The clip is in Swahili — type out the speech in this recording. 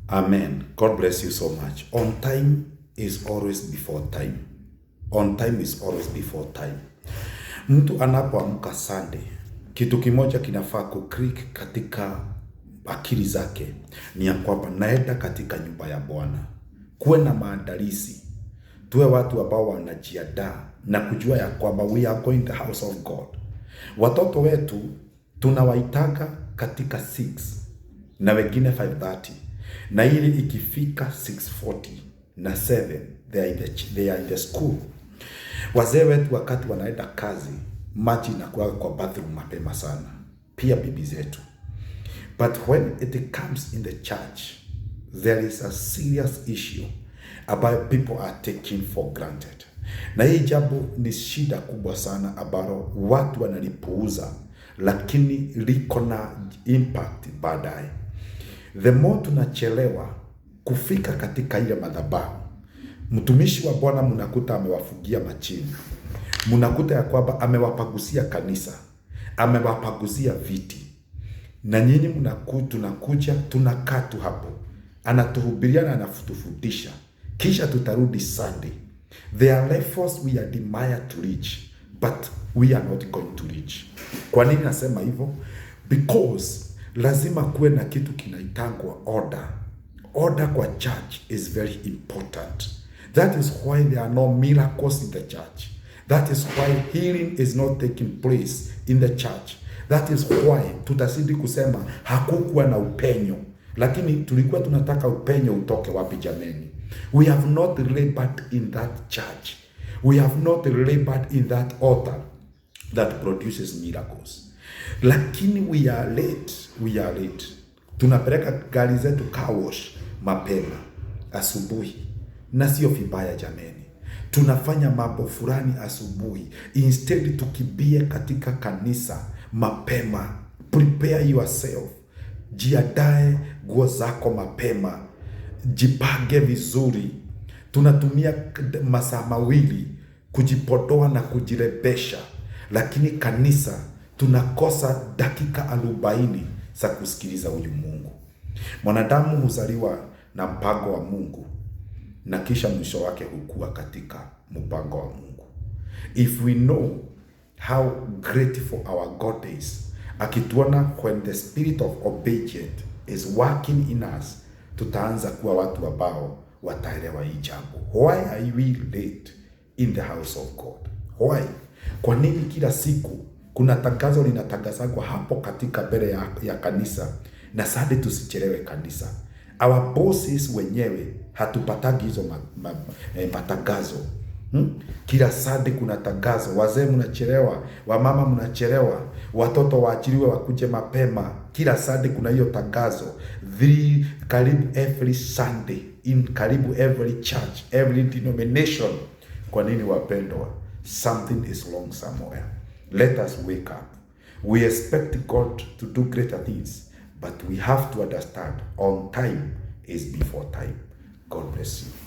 Amen. God bless you so much. On time is always before time. On time is always before time. Mtu anapoamka Sunday, kitu kimoja kinafaa kuklik katika akili zake ni ya kwamba naenda katika nyumba ya Bwana. Kuwe na maandalizi. Tuwe watu ambao wanajiandaa na kujua ya kwamba we are going to the house of God. Watoto wetu tunawaitaka katika 6 na wengine 5:30, na ili ikifika 6:40 na 7 they are in the school. Wazee wetu wakati wanaenda kazi, maji inakuwa kwa bathroom mapema sana, pia bibi zetu. But when it comes in the church, there is a serious issue about people are taking for granted. Na hii jambo ni shida kubwa sana ambalo watu wanalipuuza, lakini liko na impact baadaye. The more tunachelewa kufika katika ile madhabahu, mtumishi wa Bwana mnakuta amewafugia machini, mnakuta ya kwamba amewapagusia kanisa, amewapagusia viti, na nyinyi tunakuja tunakaa tu hapo, anatuhubiria na anatufundisha, kisha tutarudi Sunday. There are levels we are desired to reach, but we are not going to reach. Kwa nini nasema hivyo? Because lazima kuwe na kitu kinaitangwa order. Order kwa church is very important. That is why there are no miracles in the church. That is why healing is not taking place in the church. That is why tutasidi kusema hakukuwa na upenyo. Lakini tulikuwa tunataka upenyo utoke wapi jameni? We have not labored in that church. We have not labored in that altar that produces miracles. Lakini we are late. Tunapeleka gari zetu car wash mapema asubuhi, na sio vibaya jameni. Tunafanya mambo fulani asubuhi, instead tukibie katika kanisa mapema. Prepare yourself, jiandae nguo zako mapema, jipange vizuri. Tunatumia masaa mawili kujipodoa na kujirebesha, lakini kanisa tunakosa dakika 40 za kusikiliza huyu Mungu. Mwanadamu huzaliwa na mpango wa Mungu, na kisha mwisho wake hukua katika mpango wa Mungu. If we know how grateful our God is, akituona when the spirit of obedience is working in us, tutaanza kuwa watu ambao wataelewa hii jambo. Why are we late in the house of God? Why? Kwa nini kila siku kuna tangazo linatangazwa hapo katika mbele ya kanisa, na Sunday tusichelewe kanisa? Our bosses wenyewe hatupatagi hizo matangazo. Kila Sunday kuna tangazo, wazee mnachelewa, wamama mnachelewa, watoto waachiliwe wakuje mapema. Kila Sunday kuna hiyo tangazo. Karibu every Sunday, in karibu every church, every denomination. Kwa nini wapendwa? Something is wrong somewhere. Let us wake up. We expect God to do greater things, but we have to understand on time is before time. God bless you.